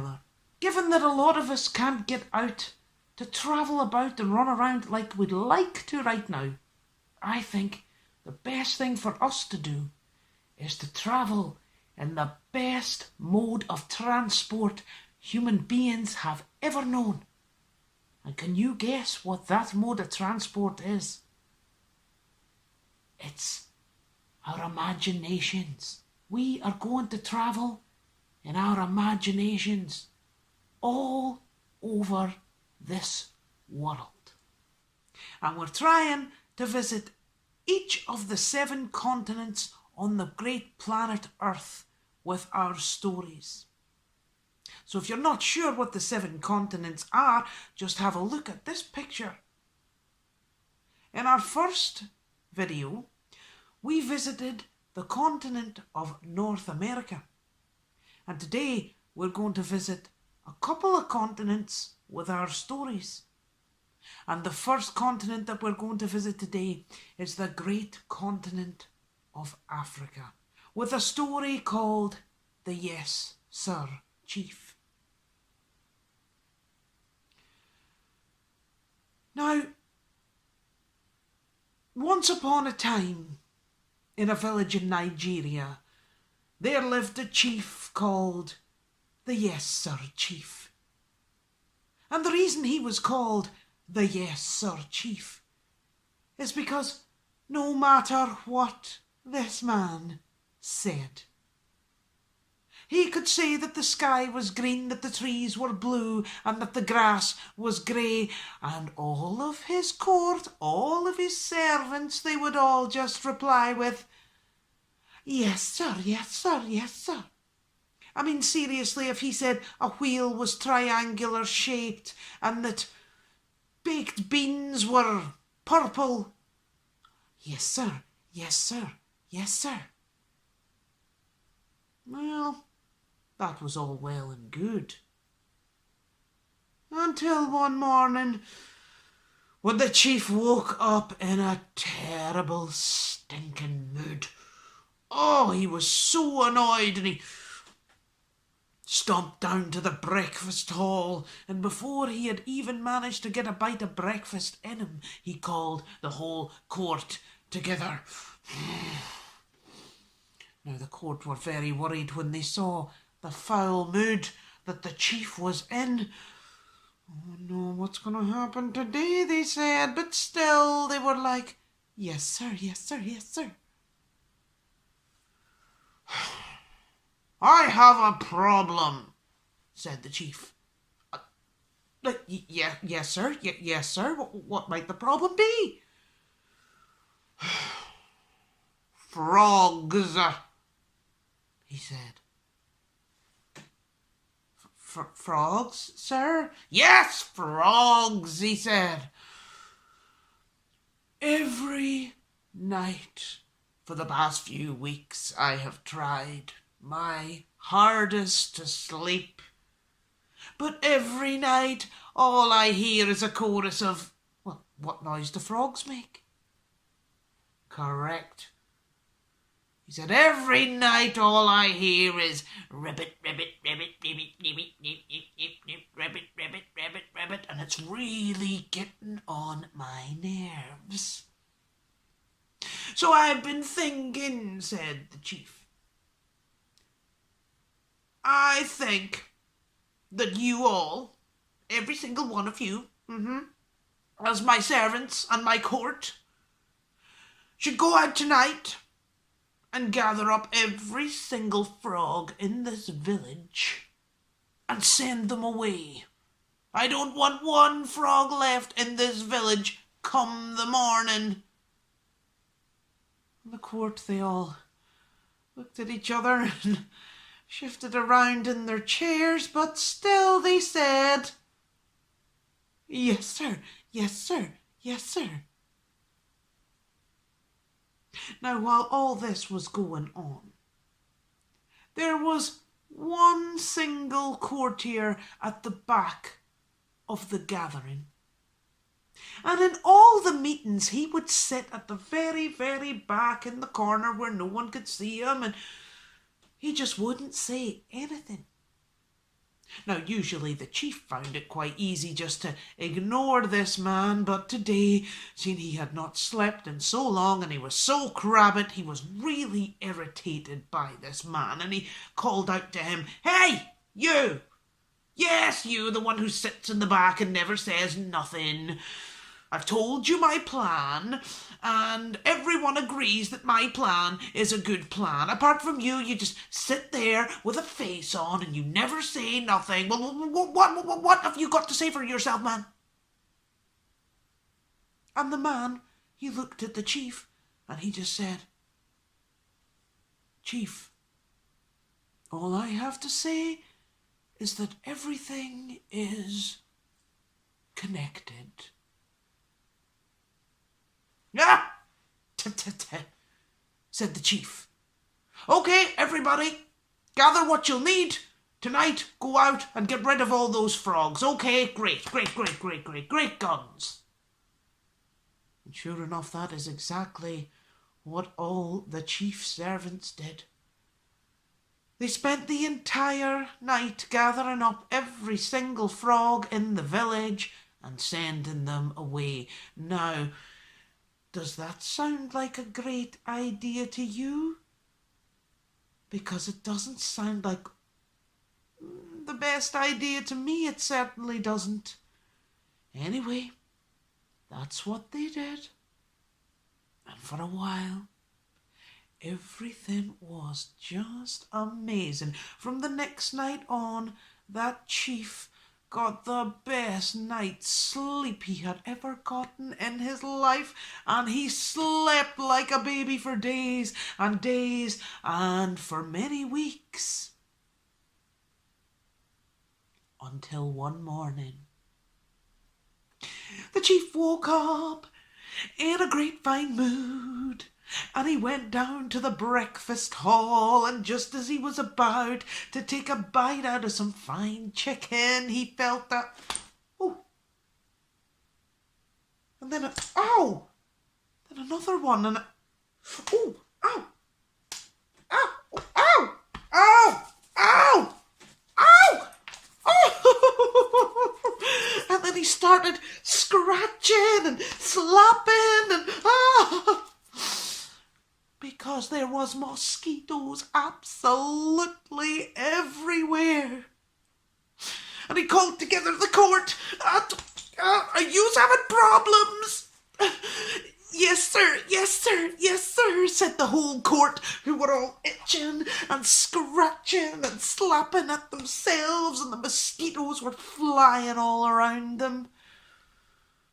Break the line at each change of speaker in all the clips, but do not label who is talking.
together. Given that a lot of us can't get out to travel about and run around like we'd like to right now, I think the best thing for us to do is to travel in the best mode of transport human beings have ever known. And can you guess what that mode of transport is? It's our imaginations. We are going to travel in our imaginations all over this world. And we're trying to visit each of the 7 continents on the great planet Earth with our stories. So if you're not sure what the 7 continents are, just have a look at this picture. In our first video, we visited the continent of North America. And today we're going to visit a couple of continents with our stories. And the first continent that we're going to visit today is the great continent of Africa, with a story called The Yes, Sir, Chief. Now, once upon a time, in a village in Nigeria, there lived a chief called the Yes, Sir, Chief. And the reason he was called the Yes, Sir, Chief is because no matter what this man said, he could say that the sky was green, that the trees were blue, and that the grass was grey, and all of his court, all of his servants, they would all just reply with, "Yes, sir, yes, sir, yes, sir." I mean, seriously, if he said a wheel was triangular shaped and that baked beans were purple, "Yes, sir, yes, sir, yes, sir." Well, that was all well and good. Until one morning, when the chief woke up in a terrible stinking mood. Oh, he was so annoyed, and he stomped down to the breakfast hall, and before he had even managed to get a bite of breakfast in him, he called the whole court together. Now, the court were very worried when they saw the foul mood that the chief was in. "Oh no, what's going to happen today?" they said, but still they were like, "Yes, sir, yes, sir, yes, sir." "I have a problem," said the chief. Yes, sir, yes, sir. What might the problem be?" "Frogs," he said. Frogs, sir?" "Yes, frogs," he said. "Every night for the past few weeks I have tried my hardest to sleep, but every night all I hear is a chorus of, well, what noise do frogs make?" "Correct," he said. "Every night all I hear is ribbit, ribbit, ribbit, ribbit, ribbit, nip, nip, nip, nip, ribbit, ribbit, ribbit, ribbit, and it's really getting on my nerves." "So I've been thinking," said the chief. "I think that you all, every single one of you, as my servants and my court, should go out tonight and gather up every single frog in this village and send them away. I don't want one frog left in this village come the morning." And the court, they all looked at each other and shifted around in their chairs, but still they said, "Yes, sir, yes, sir, yes, sir." Now, while all this was going on, there was one single courtier at the back of the gathering. And in all the meetings, he would sit at the very, very back in the corner where no one could see him, and he just wouldn't say anything. Now, usually the chief found it quite easy just to ignore this man, but today, seeing he had not slept in so long and he was so crabbed, he was really irritated by this man, and he called out to him, "Hey, you! Yes, you, the one who sits in the back and never says nothing. I've told you my plan, and everyone agrees that my plan is a good plan. Apart from you, you just sit there with a face on and you never say nothing. Well, what have you got to say for yourself, man?" And the man, he looked at the chief and he just said, "Chief, all I have to say is that everything is connected." "Ah! Said the chief. "Okay, everybody, gather what you'll need. Tonight, go out and get rid of all those frogs. Okay, great guns." And sure enough, that is exactly what all the chief's servants did. They spent the entire night gathering up every single frog in the village and sending them away. Now, does that sound like a great idea to you? Because it doesn't sound like the best idea to me. It certainly doesn't. Anyway, that's what they did. And for a while, everything was just amazing. From the next night on, that chief got the best night's sleep he had ever gotten in his life, and he slept like a baby for days and days and for many weeks. Until one morning, the chief woke up in a great fine mood, and he went down to the breakfast hall, and just as he was about to take a bite out of some fine chicken, he felt that, oh, and then ow, then another one, and oh, ow, ow, ow, ow, ow, ow, oh, and then he started scratching and slapping and because there was mosquitoes absolutely everywhere. And he called together the court. "Are you having problems?" "Yes, sir, yes, sir, yes, sir," said the whole court, who were all itching and scratching and slapping at themselves, and the mosquitoes were flying all around them.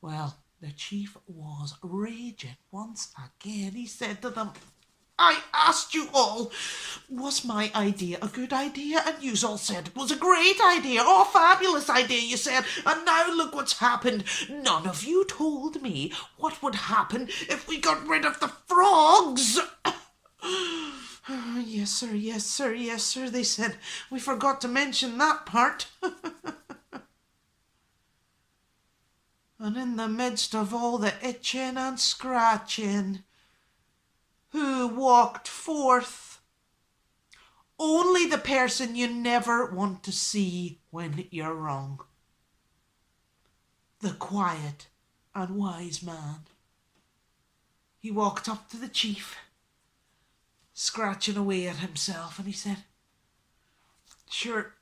Well, the chief was raging once again. He said to them, "I asked you all, was my idea a good idea? And you all said it was a great idea. Oh, fabulous idea, you said. And now look what's happened. None of you told me what would happen if we got rid of the frogs." "Yes, sir, yes, sir, yes, sir," they said. "We forgot to mention that part." And in the midst of all the itching and scratching, who walked forth? Only the person you never want to see when you're wrong. The quiet and wise man. He walked up to the chief, scratching away at himself, and he said, "Sure,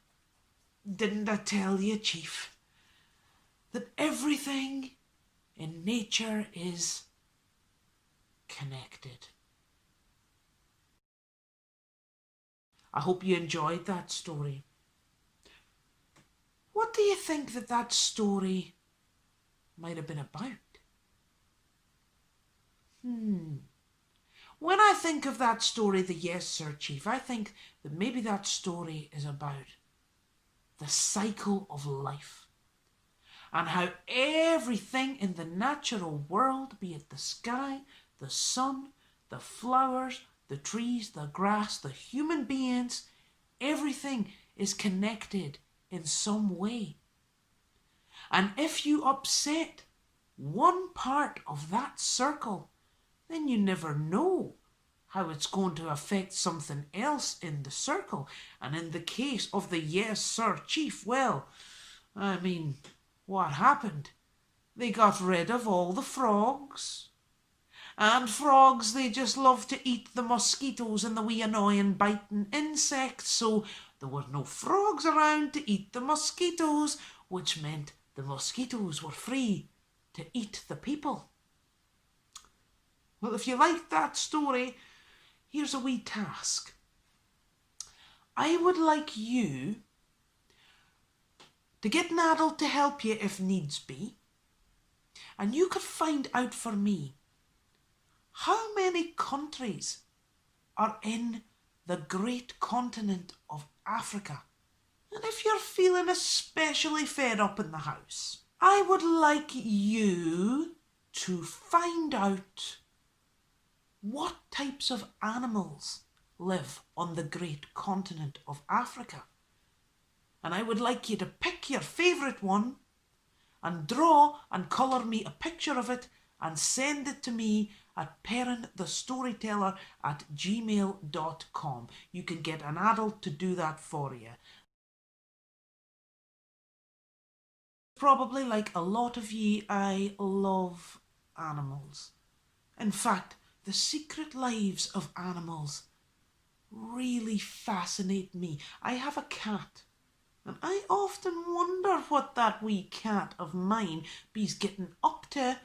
didn't I tell you, chief, that everything in nature is connected?" I hope you enjoyed that story. What do you think that story might have been about? When I think of that story, the Yes Sir Chief, I think that maybe that story is about the cycle of life and how everything in the natural world, be it the sky, the sun, the flowers, the trees, the grass, the human beings, everything is connected in some way. And if you upset one part of that circle, then you never know how it's going to affect something else in the circle. And in the case of the Yes Sir Chief, well, I mean, what happened? They got rid of all the frogs. And frogs, they just love to eat the mosquitoes and the wee annoying biting insects, so there were no frogs around to eat the mosquitoes, which meant the mosquitoes were free to eat the people. Well, if you like that story, here's a wee task. I would like you to get an adult to help you if needs be, and you could find out for me how many countries are in the great continent of Africa. And if you're feeling especially fed up in the house, I would like you to find out what types of animals live on the great continent of Africa. And I would like you to pick your favourite one and draw and colour me a picture of it and send it to me at parentthestoryteller@gmail.com. You can get an adult to do that for you. Probably like a lot of ye, I love animals. In fact, the secret lives of animals really fascinate me. I have a cat, and I often wonder what that wee cat of mine be's getting up to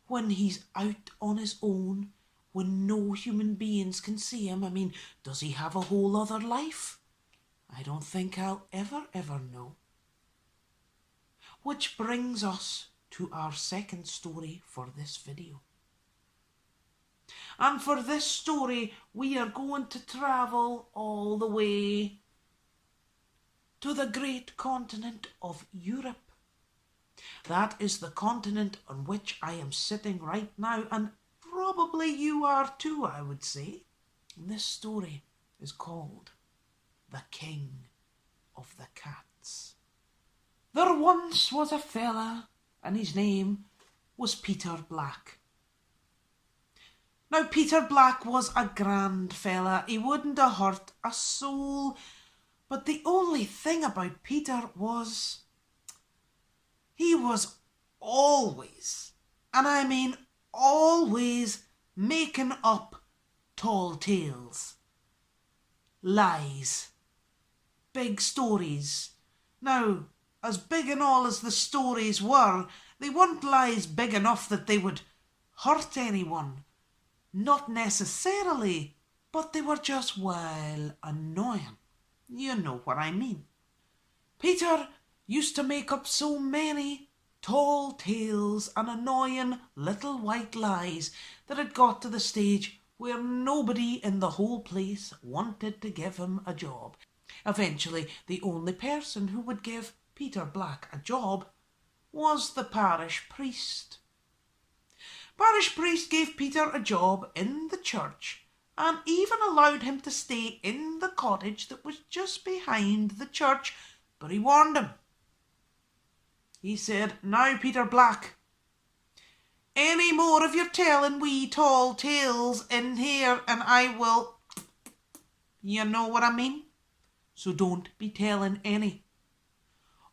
when he's out on his own, when no human beings can see him. I mean, does he have a whole other life? I don't think I'll ever know. Which brings us to our second story for this video. And for this story, we are going to travel all the way to the great continent of Europe. That is the continent on which I am sitting right now, and probably you are too, I would say. And this story is called The King of the Cats. There once was a fella, and his name was Peter Black. Now, Peter Black was a grand fella. He wouldn't have hurt a soul. But the only thing about Peter was he was always, and I mean always, making up tall tales, lies, big stories. Now, as big and all as the stories were, they weren't lies big enough that they would hurt anyone. Not necessarily, but they were just, well, annoying. You know what I mean. Peter used to make up so many tall tales and annoying little white lies that it got to the stage where nobody in the whole place wanted to give him a job. Eventually, the only person who would give Peter Black a job was the parish priest. Parish priest gave Peter a job in the church and even allowed him to stay in the cottage that was just behind the church, but he warned him. He said, "Now, Peter Black, any more of your telling wee tall tales in here and I will, you know what I mean? So don't be telling any."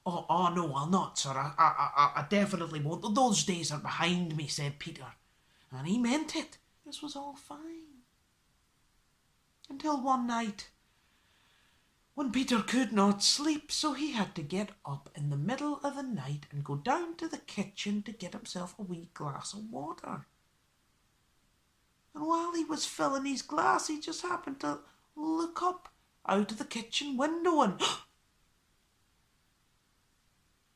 Oh, no, I'll not, sir. I definitely won't. Those days are behind me," said Peter. And he meant it. This was all fine. Until one night, when Peter could not sleep, so he had to get up in the middle of the night and go down to the kitchen to get himself a wee glass of water. And while he was filling his glass, he just happened to look up out of the kitchen window and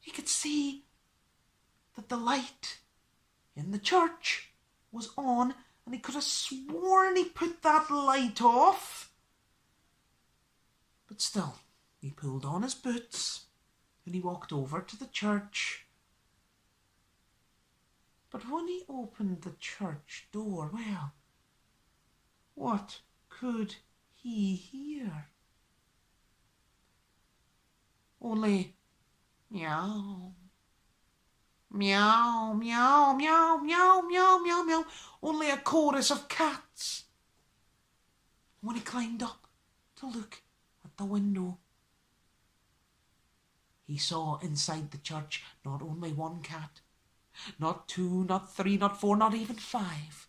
he could see that the light in the church was on, and he could have sworn he put that light off. But still, he pulled on his boots and he walked over to the church. But when he opened the church door, well, what could he hear? Only meow, meow, meow, meow, meow, meow, meow, meow. Only a chorus of cats. When he climbed up to look at the window, he saw inside the church not only one cat, not two, not three, not four, not even five,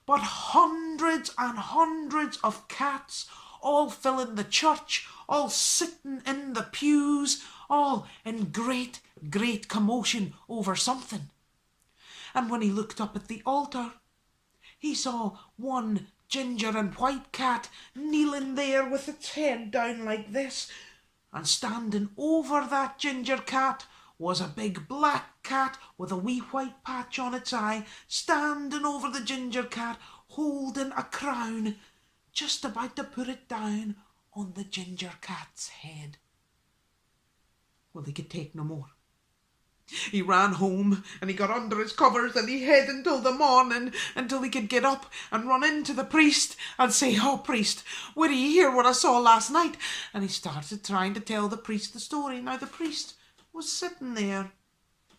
but hundreds and hundreds of cats, all filling the church, all sitting in the pews, all in great, great commotion over something. And when he looked up at the altar, he saw one ginger and white cat kneeling there with its head down like this, and standing over that ginger cat was a big black cat with a wee white patch on its eye, standing over the ginger cat, holding a crown, just about to put it down on the ginger cat's head. Well, he could take no more. He ran home and he got under his covers and he hid until the morning, until he could get up and run into the priest and say, "Oh, priest, would you hear what I saw last night?" And he started trying to tell the priest the story. Now the priest was sitting there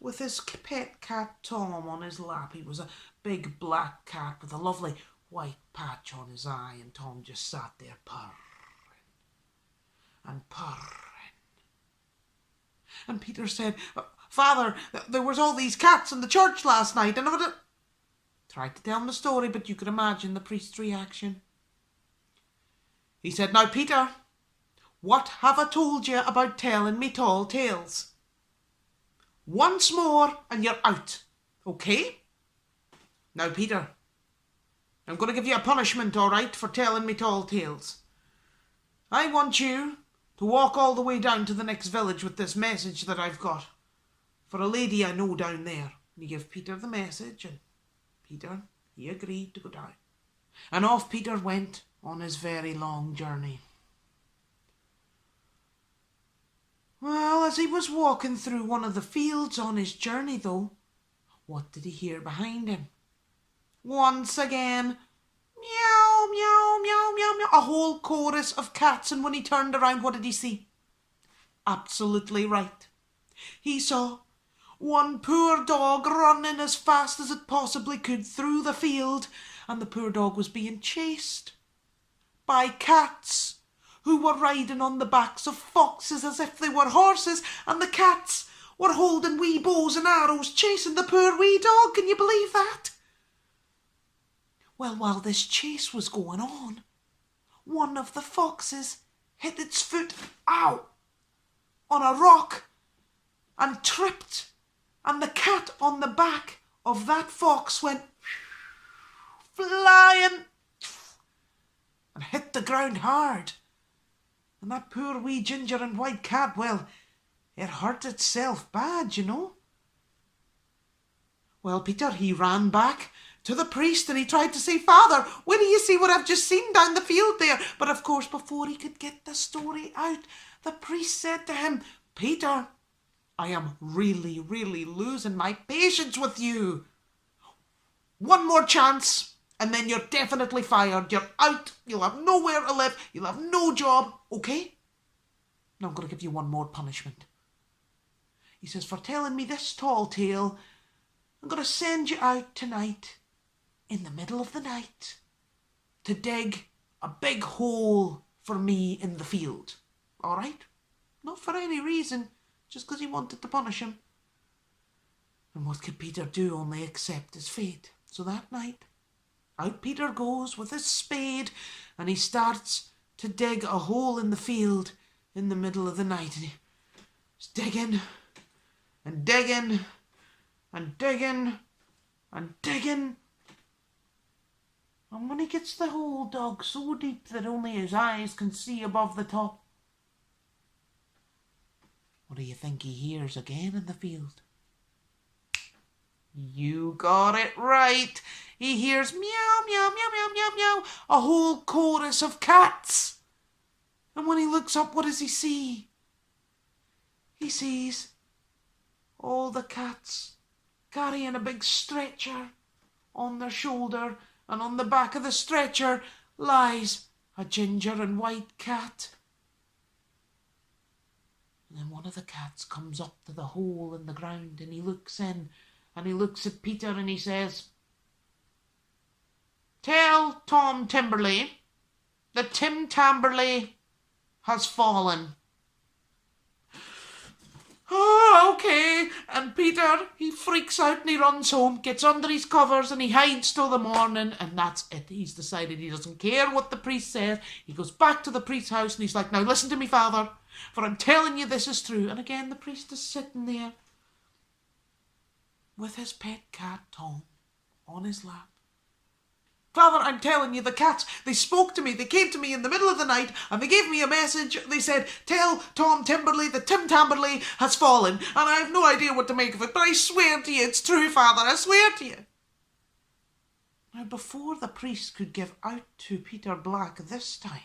with his pet cat Tom on his lap. He was a big black cat with a lovely white patch on his eye, and Tom just sat there purring and purring. And Peter said, "Father, there was all these cats in the church last night," and I tried to tell him the story, but you could imagine the priest's reaction. He said, "Now, Peter, what have I told you about telling me tall tales? Once more and you're out, okay? Now, Peter, I'm going to give you a punishment, all right, for telling me tall tales. I want you to walk all the way down to the next village with this message that I've got for a lady I know down there." And he gave Peter the message, and Peter, he agreed to go down. And off Peter went on his very long journey. Well, as he was walking through one of the fields on his journey, though, what did he hear behind him? Once again, meow, meow, meow, meow, meow, a whole chorus of cats. And when he turned around, what did he see? Absolutely right. He saw one poor dog running as fast as it possibly could through the field, and the poor dog was being chased by cats who were riding on the backs of foxes as if they were horses, and the cats were holding wee bows and arrows chasing the poor wee dog. Can you believe that? Well, while this chase was going on, one of the foxes hit its foot, ow, on a rock and tripped, and the cat on the back of that fox went flying and hit the ground hard. And that poor wee ginger and white cat, well, it hurt itself bad, you know. Well, Peter, he ran back to the priest and he tried to say, "Father, where do you see what I've just seen down the field there?" But of course, before he could get the story out, the priest said to him, "Peter, I am really, really losing my patience with you. One more chance, and then you're definitely fired. You're out. You'll have nowhere to live. You'll have no job, okay? Now I'm going to give you one more punishment." He says, "For telling me this tall tale, I'm going to send you out tonight, in the middle of the night, to dig a big hole for me in the field. All right? Not for any reason, just because he wanted to punish him." And what could Peter do only accept his fate? So that night, out Peter goes with his spade, and he starts to dig a hole in the field in the middle of the night. And he's digging and digging and digging and digging. And when he gets the hole dug so deep that only his eyes can see above the top, what do you think he hears again in the field? You got it right. He hears meow, meow, meow, meow, meow, meow, a whole chorus of cats. And when he looks up, what does he see? He sees all the cats carrying a big stretcher on their shoulder, and on the back of the stretcher lies a ginger and white cat. And then one of the cats comes up to the hole in the ground, and he looks in, and he looks at Peter and he says, "Tell Tom Timberley the Tim Tamberley has fallen. Oh, okay. And Peter, he freaks out and he runs home, gets under his covers and he hides till the morning, and that's it. He's decided he doesn't care what the priest says. He goes back to the priest's house and he's like, now listen to me, Father, for I'm telling you this is true. And again, the priest is sitting there with his pet cat, Tom, on his lap. Father, I'm telling you, the cats, they spoke to me. They came to me in the middle of the night and they gave me a message. They said, tell Tom Timberley that Tim Tamberley has fallen. And I have no idea what to make of it, but I swear to you, it's true, Father. I swear to you. Now, before the priest could give out to Peter Black this time,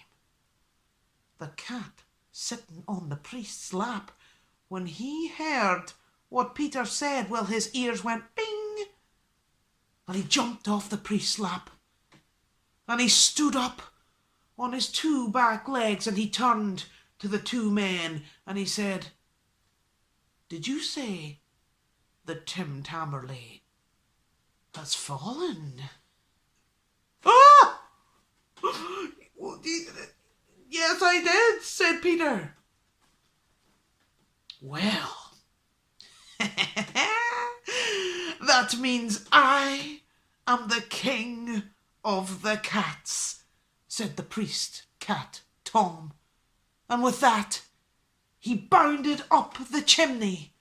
the cat sitting on the priest's lap, when he heard what Peter said, well, his ears went bing, and he jumped off the priest's lap. And he stood up on his two back legs and he turned to the two men and he said, did you say that Tim Tamberley has fallen? Ah! Yes, I did, said Peter. Well, that means I am the king of the cats, said the priest cat Tom, and with that he bounded up the chimney,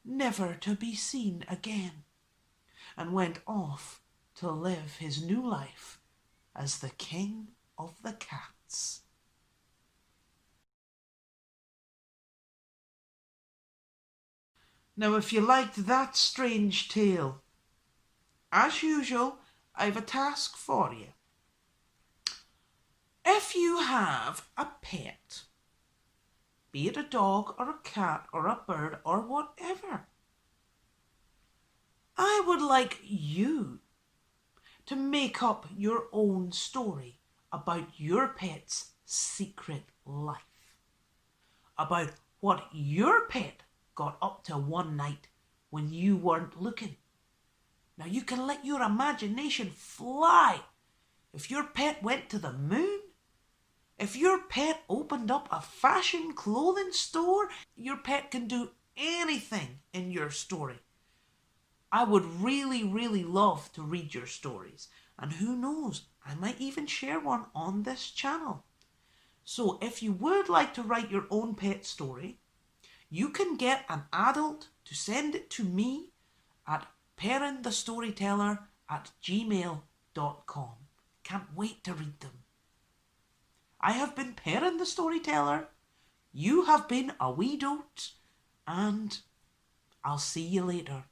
never to be seen again, and went off to live his new life as the king of the cats. Now, if you liked that strange tale, as usual, I've a task for you. If you have a pet, be it a dog or a cat or a bird or whatever, I would like you to make up your own story about your pet's secret life, about what your pet got up to one night when you weren't looking. Now, you can let your imagination fly. If your pet went to the moon, if your pet opened up a fashion clothing store, your pet can do anything in your story. I would really, really love to read your stories. And who knows, I might even share one on this channel. So if you would like to write your own pet story, you can get an adult to send it to me at perrinthestoryteller@gmail.com. Can't wait to read them. I have been Perrin the Storyteller. You have been a wee dote. And I'll see you later.